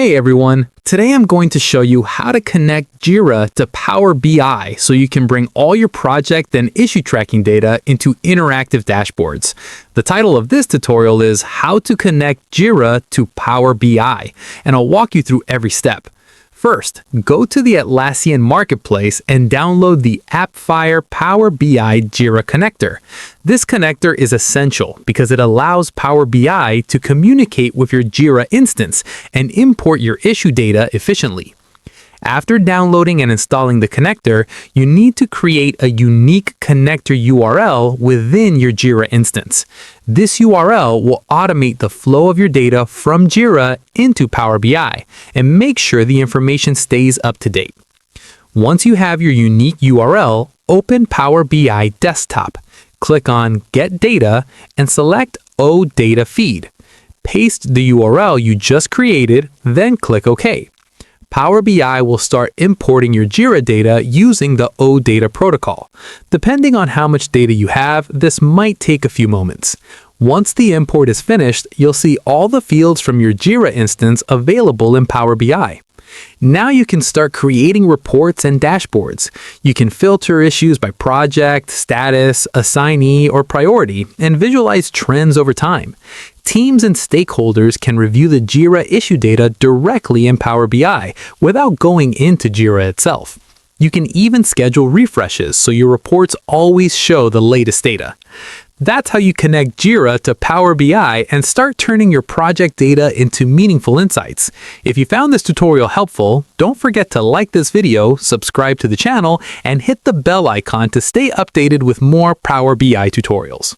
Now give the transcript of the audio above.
Hey everyone, today I'm going to show you how to connect Jira to Power BI so you can bring all your project and issue tracking data into interactive dashboards. The title of this tutorial is How to Connect Jira to Power BI, and I'll walk you through every step. First, go to the Atlassian Marketplace and download the AppFire Power BI Jira connector. This connector is essential because it allows Power BI to communicate with your Jira instance and import your issue data efficiently. After downloading and installing the connector, you need to create a unique connector URL within your Jira instance. This URL will automate the flow of your data from Jira into Power BI and make sure the information stays up to date. Once you have your unique URL, open Power BI Desktop. Click on Get Data and select OData Feed. Paste the URL you just created, then click OK. Power BI will start importing your Jira data using the OData protocol. Depending on how much data you have, this might take a few moments. Once the import is finished, you'll see all the fields from your Jira instance available in Power BI. Now you can start creating reports and dashboards. You can filter issues by project, status, assignee, or priority, and visualize trends over time. Teams and stakeholders can review the Jira issue data directly in Power BI without going into Jira itself. You can even schedule refreshes so your reports always show the latest data. That's how you connect Jira to Power BI and start turning your project data into meaningful insights. If you found this tutorial helpful, don't forget to like this video, subscribe to the channel, and hit the bell icon to stay updated with more Power BI tutorials.